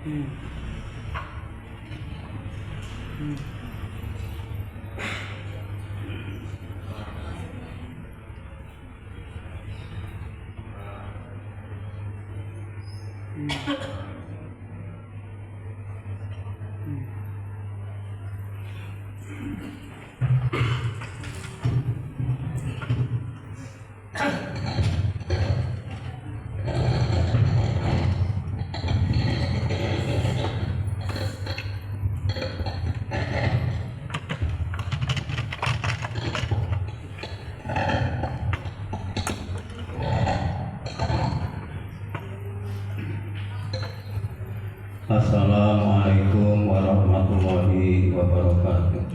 Hmm. Hmm. Assalamualaikum warahmatullahi wabarakatuh.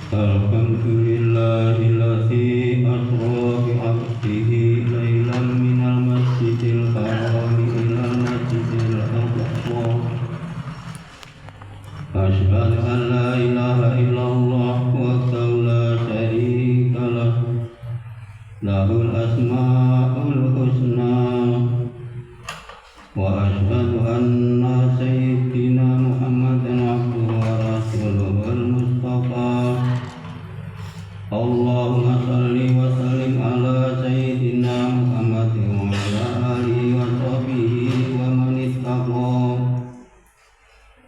Alhamdulillahilladzi asra bi 'abdihi lailan minal masjidil haram ilal masjidil aqsa. Asyhadu an la ilaha illallah wahdahu la syarika lah, lahul asmaul husna. Wa asyhadu anna sayyidina Muhammadan abduhu wa rasuluhul mustafa. Allahumma salli wa sallim ala sayyidina Muhammadin wa ala alihi wa sahbihi wa man ittaqa.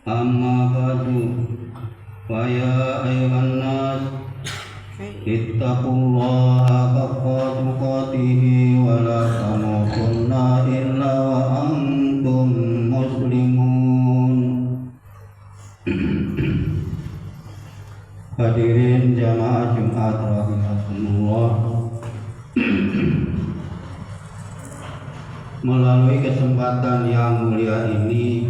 Amma ba'du, fa ya ayyuhan nas ittaqullaha haqqa tuqatih wa la tamutunna illa wa antum muslimun. Hadirin jamaah Jumat rahimakumullah. Melalui kesempatan yang mulia ini,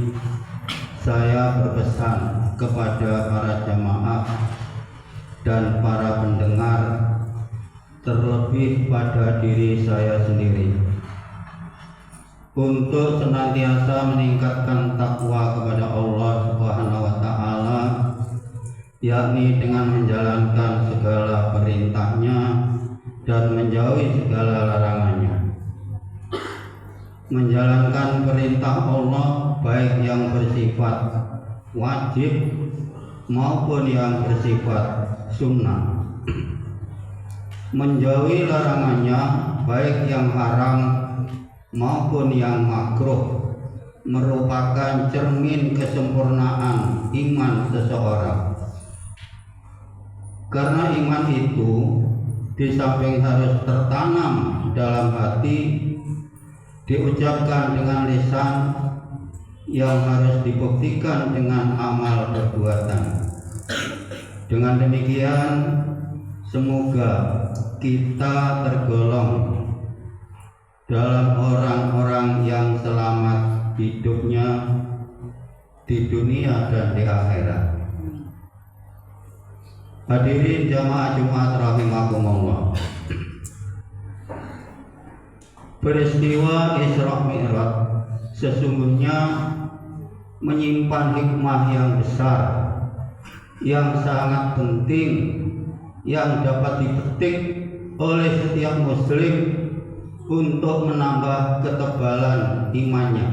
saya berpesan kepada para jamaah dan para pendengar, terlebih pada diri saya sendiri, untuk senantiasa meningkatkan takwa kepada Allah Subhanahu wa Ta'ala, yakni dengan menjalankan segala perintahnya dan menjauhi segala larangannya. Menjalankan perintah Allah baik yang bersifat wajib maupun yang bersifat sunnah. Menjauhi larangannya baik yang haram maupun yang makruh merupakan cermin kesempurnaan iman seseorang. Karena iman itu di samping harus tertanam dalam hati, diucapkan dengan lisan, yang harus dibuktikan dengan amal perbuatan. Dengan demikian, semoga kita tergolong dalam orang-orang yang selamat hidupnya di dunia dan di akhirat. Hadirin jamaah Jumat rahimakumullah. Peristiwa Isra Mi'raj sesungguhnya menyimpan hikmah yang besar, yang sangat penting, yang dapat dipetik oleh setiap muslim untuk menambah ketebalan imannya.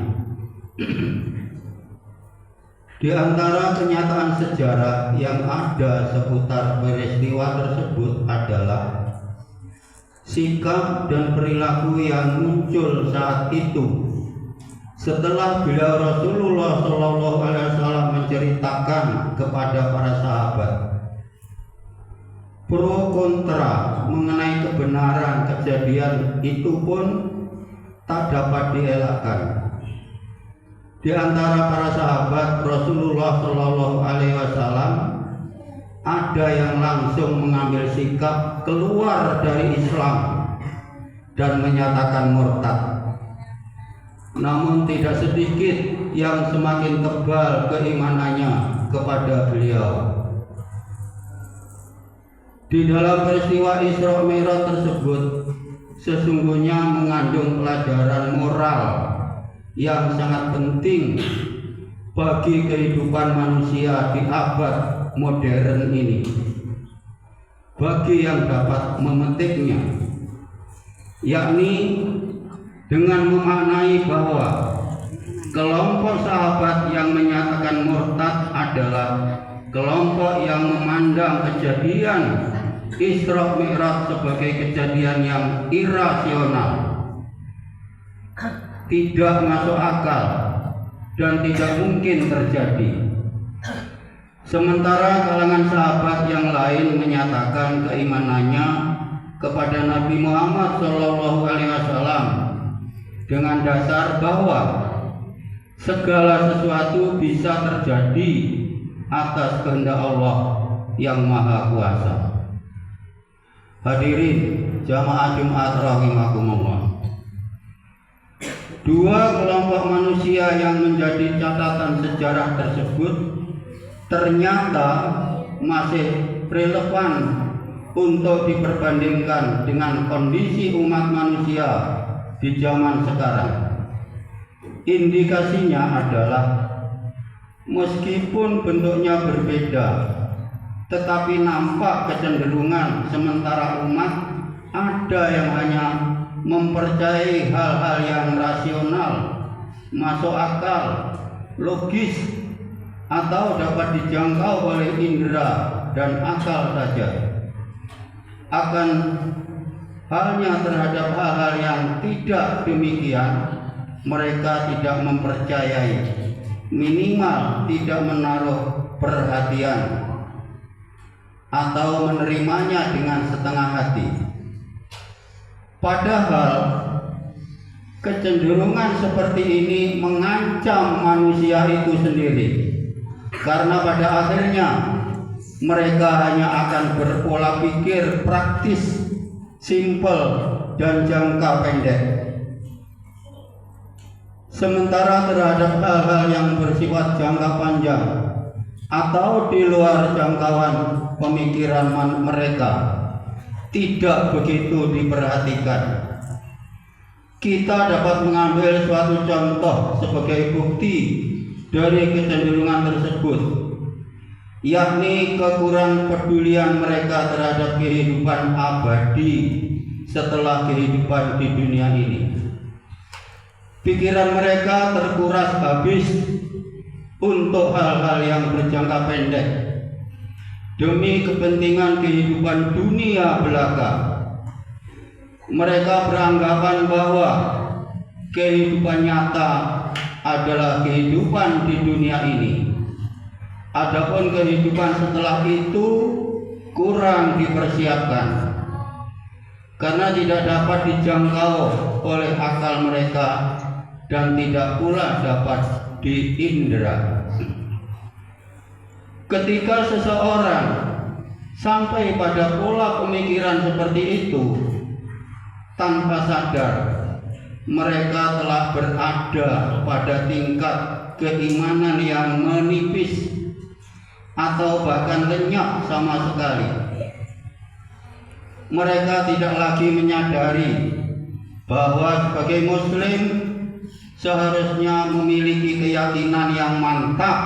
Di antara kenyataan sejarah yang ada seputar peristiwa tersebut adalah sikap dan perilaku yang muncul saat itu setelah beliau Rasulullah SAW menceritakan kepada para sahabat pro kontra mengenai kebenaran kejadian itu pun tak dapat dielakkan. Di antara para sahabat Rasulullah SAW ada yang langsung mengambil sikap keluar dari Islam dan menyatakan murtad. Namun tidak sedikit yang semakin tebal keimanannya kepada beliau. Di dalam peristiwa Isra Mi'raj tersebut sesungguhnya mengandung pelajaran moral yang sangat penting bagi kehidupan manusia di abad modern ini, bagi yang dapat memetiknya, yakni dengan memaknai bahwa kelompok sahabat yang menyatakan murtad adalah kelompok yang memandang kejadian Isra Mi'raj sebagai kejadian yang irasional, tidak masuk akal dan tidak mungkin terjadi. Sementara kalangan sahabat yang lain menyatakan keimanannya kepada Nabi Muhammad SAW dengan dasar bahwa segala sesuatu bisa terjadi atas kehendak Allah yang Maha Kuasa. Hadirin jamaah Jumat rahimakumullah. Dua kelompok manusia yang menjadi catatan sejarah tersebut ternyata masih relevan untuk diperbandingkan dengan kondisi umat manusia di zaman sekarang. Indikasinya adalah meskipun bentuknya berbeda, tetapi nampak kecenderungan sementara umat ada yang hanya mempercayai hal-hal yang rasional, masuk akal, logis, atau dapat dijangkau oleh indera dan akal saja. Akan halnya terhadap hal-hal yang tidak demikian, mereka tidak mempercayai, minimal tidak menaruh perhatian atau menerimanya dengan setengah hati. Padahal kecenderungan seperti ini mengancam manusia itu sendiri, karena pada akhirnya mereka hanya akan berpola pikir praktis, simpel, dan jangka pendek. Sementara terhadap hal-hal yang bersifat jangka panjang atau di luar jangkauan pemikiran mereka tidak begitu diperhatikan. Kita dapat mengambil suatu contoh sebagai bukti dari kecenderungan tersebut, yakni kekurang pedulian mereka terhadap kehidupan abadi setelah kehidupan di dunia ini. Pikiran mereka terkuras habis untuk hal-hal yang berjangka pendek demi kepentingan kehidupan dunia belaka. Mereka beranggapan bahwa kehidupan nyata adalah kehidupan di dunia ini. Adapun kehidupan setelah itu kurang dipersiapkan karena tidak dapat dijangkau oleh akal mereka dan tidak pula dapat diindera. Ketika seseorang sampai pada pola pemikiran seperti itu, tanpa sadar mereka telah berada pada tingkat keimanan yang menipis atau bahkan lenyap sama sekali. Mereka tidak lagi menyadari bahwa sebagai muslim seharusnya memiliki keyakinan yang mantap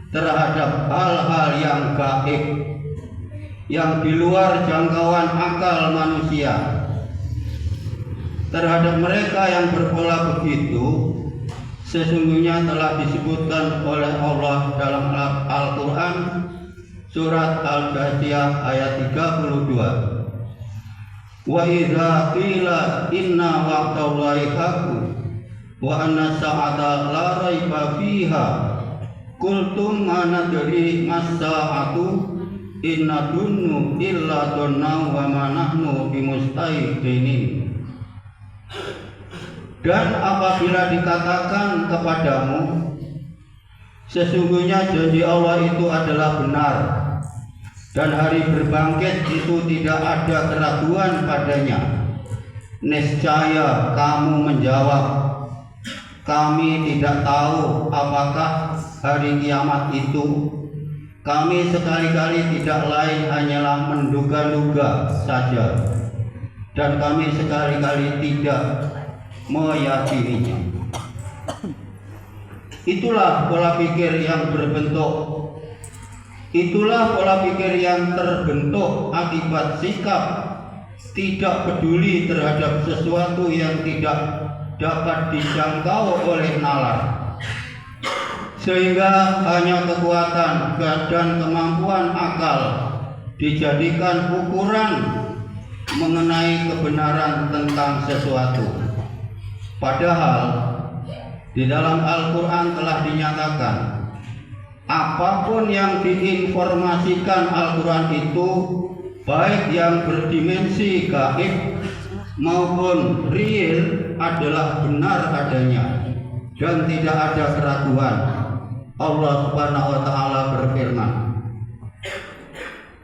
terhadap hal-hal yang gaib, yang di luar jangkauan akal manusia. Terhadap mereka yang berpola begitu, sesungguhnya telah disebutkan oleh Allah dalam Al-Quran surat Al-Jathiyah ayat 32. Wa idza qila inna wa'dallahi haqqun wa anna sa'ata la raiba fiha qultum ma nadri mas-sa'atu inna dunnu illa dhanna wa ma nahnu bimustaiqinin. Dan apabila dikatakan kepadamu, sesungguhnya janji Allah itu adalah benar, dan hari berbangkit itu tidak ada keraguan padanya, niscaya kamu menjawab, kami tidak tahu apakah hari kiamat itu. Kami sekali-kali tidak lain hanyalah menduga-duga saja, dan kami sekali-kali tidak meyakininya. Itulah pola pikir yang berbentuk, itulah pola pikir yang terbentuk akibat sikap tidak peduli terhadap sesuatu yang tidak dapat dijangkau oleh nalar, sehingga hanya kekuatan dan kemampuan akal dijadikan ukuran mengenai kebenaran tentang sesuatu. Padahal di dalam Al-Quran telah dinyatakan, apapun yang diinformasikan Al-Quran itu, baik yang berdimensi gaib maupun real, adalah benar adanya dan tidak ada keraguan. Allah Subhanahu wa taala berfirman,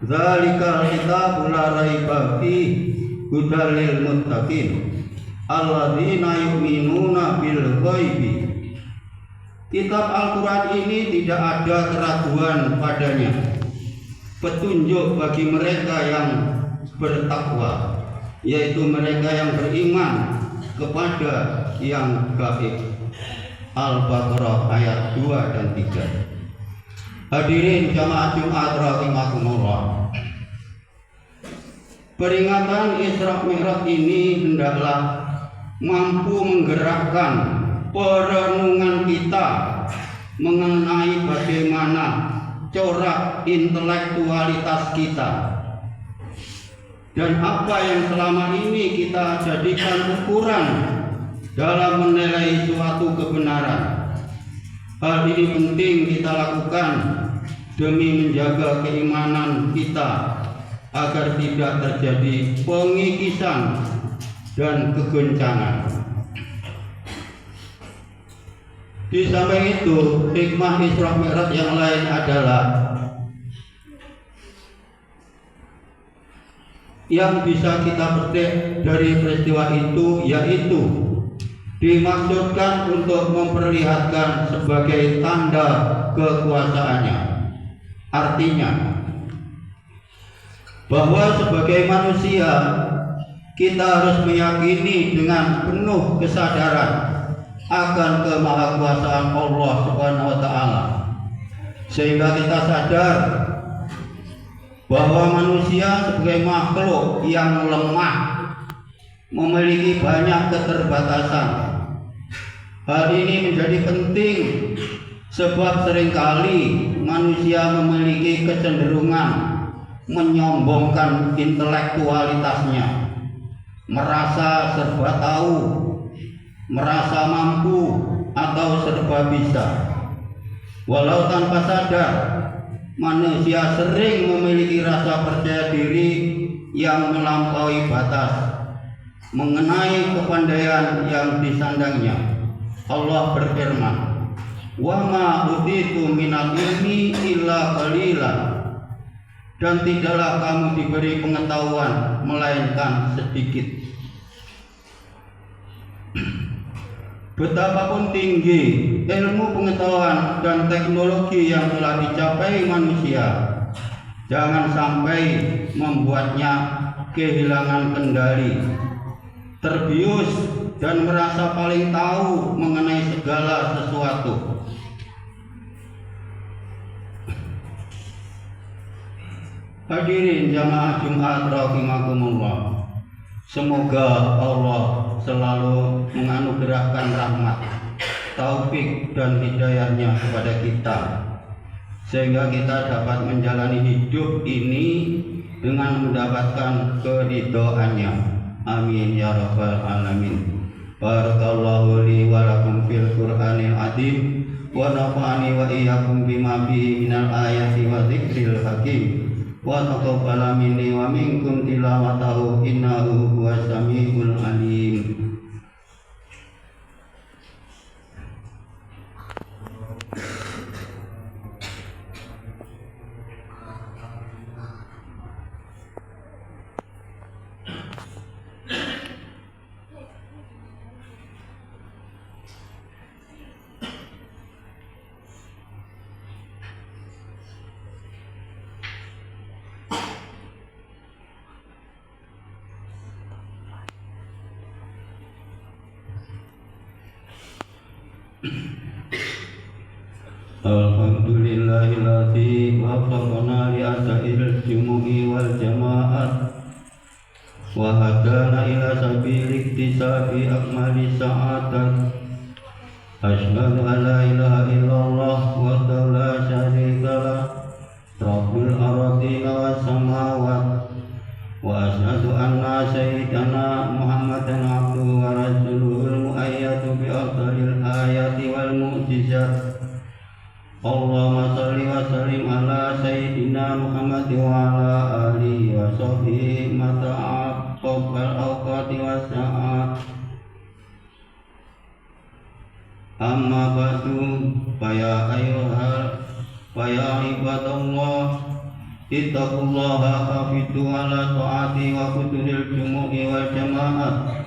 "Dzalikal kitabul la raiba fihi hudal lil muttaqin alladzina yu'minuna bil ghaibi." Kitab Al-Quran ini tidak ada keraguan padanya, petunjuk bagi mereka yang bertakwa, yaitu mereka yang beriman kepada yang gaib. Al-Baqarah ayat 2 dan 3. Hadirin jamaah Jumat rahimakumullah, peringatan Isra Mi'raj ini hendaklah mampu menggerakkan perenungan kita mengenai bagaimana corak intelektualitas kita, dan apa yang selama ini kita jadikan ukuran dalam menilai suatu kebenaran. Hal ini penting kita lakukan demi menjaga keimanan kita agar tidak terjadi pengikisan dan kegoncangan. Di samping itu, hikmah Isra Mi'raj yang lain adalah yang bisa kita petik dari peristiwa itu, yaitu dimaksudkan untuk memperlihatkan sebagai tanda kekuasaannya. Artinya bahwa sebagai manusia kita harus meyakini dengan penuh kesadaran akan kemahakuasaan Allah Subhanahu wa taala, sehingga kita sadar bahwa manusia sebagai makhluk yang lemah memiliki banyak keterbatasan. Hal ini menjadi penting sebab seringkali manusia memiliki kecenderungan menyombongkan intelektualitasnya, merasa serba tahu, merasa mampu atau serba bisa. Walau tanpa sadar, manusia sering memiliki rasa percaya diri yang melampaui batas mengenai kepandaian yang disandangnya. Allah berfirman, "Wa ma utitu minal ilmi illa qalilan," dan tidaklah kamu diberi pengetahuan melainkan sedikit. Betapapun tinggi ilmu pengetahuan dan teknologi yang telah dicapai manusia, jangan sampai membuatnya kehilangan kendali, terbius dan merasa paling tahu mengenai segala sesuatu. Hadirin jamaah Jumat rahimakumullah. Semoga Allah selalu menganugerahkan rahmat, taufik dan hidayahnya kepada kita, sehingga kita dapat menjalani hidup ini dengan mendapatkan keridhaannya. Amin ya rabbal alamin. Barakallahu li wa lakum fil Qur'anil azim wa nafa'ani wa iyyakum bima fihi minal ayati wa dzikril hakim wa taqabbal minni wa minkum tilawatahu innahu huwas samiul alim. Alhamdulillahilladzi waffaqana li adail jumu'i wal jama'at wa hadana ila sabili iktisabi akmali sa'adat. Asyhadu an la ilaha illallah wa la syarika lah rabbul ardina was samawat wa asyhadu anna sayyidana Muhammadan abduhu wa rasuluhul muayyadu bi afdalil ayati wal mu'jizat. Allahumma shalli wa sallim ala sayyidina Muhammad wa ala alihi wa sahbihi mata'aqabbal awqati wa sa'at. Amma ba'du faya ibadallah ittaqullaha hafizu ala ta'ati wa huduril jumu'i wal jama'at.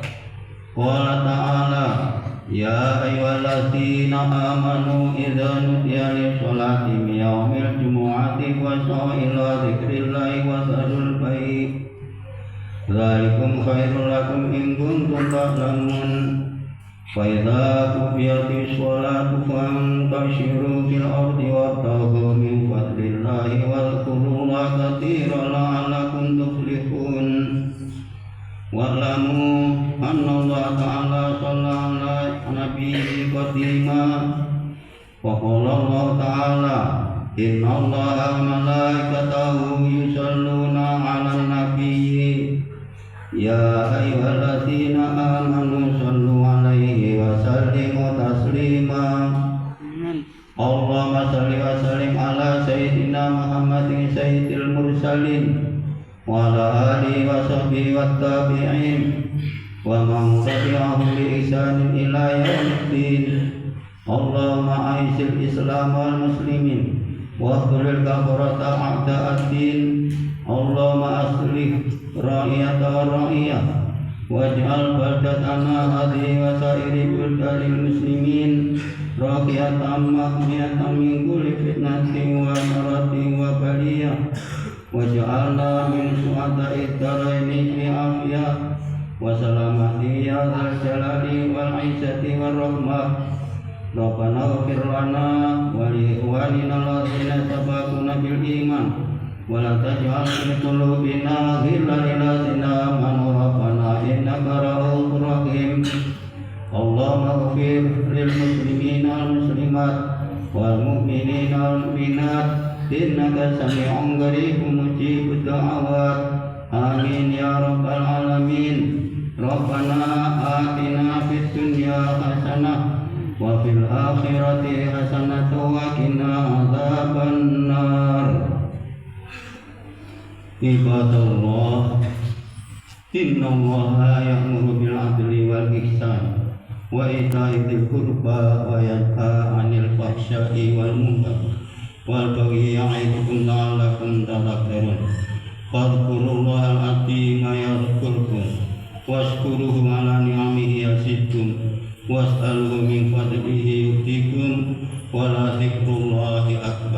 Qala ta'ala ya ayyuhalladzina amanu idza nudiya lis-sholati min yaumil jumu'ati fas'au ila dzikrillahi wa dzarul bai' dzalikum khairul lakum in kuntum ta'lamun. Fa idza qudiyatis sholatu fantashiru fil ardi wabtaghu min fadlillahi wadhkurullaha katsiran la'allakum tuflihun. Wa'lamu annallaha ta'ala shalla ala nabiyyi qadima wa qala Allah ta'ala innallaha wa malaikatahu yusholluna 'alan nabiyyi ya ayyuhalladzina amanu shallu 'alaihi wa sallimu taslima. Allahumma shalli wa sallim ala sayyidina Muhammadin sayyidil mursalin wa ala alihi wa sahbihi wat tabi'in wa man tabi'ahum bi ihsanin ila yaumiddin. Allahumma a'izil islam wal muslimin wa khzil kafarata a'da'ad-din. Allahumma aslih ra'iyata wa ra'iyah waj'al baldatana hadhihi wa sa'iri biladil muslimin raqiyatan mahmiyatan min kulli fitnatin wa maratin wa baliyah waj'alna min su'ada'id daraini fi afiyah wa salamati ya dzal jalali wal 'izzati war rahmah. Rabbana ighfir lana wa li ikhwanina alladzina sabaquna bil iman wa la taj'al fi qulubina ghillan lil ladzina amanu rabbana innaka ra'ufur rahim. Allahumma ighfir lil muslimina wal muslimat wal mu'minina wal mu'minat innaka sami'un qaribun mujibud da'awat. Amin ya rabbal alamin. Rabbana atina fid dunya hasanah wa fil akhirati hasanah wa qina adzabannar. Ibadallah innallaha ya'muru bil 'adli wal ihsan wa ita'i dzil qurba wa yanha 'anil fahsya'i wal munkar wal baghi ya'idukum la'allakum tadhakkarun. Fadhkurullahal 'azima yadhkurkum washkuruhu 'ala ni'amihi yazidkum was'aluhu min fadlihi yu'tikum wa la dzikrullahi akbar.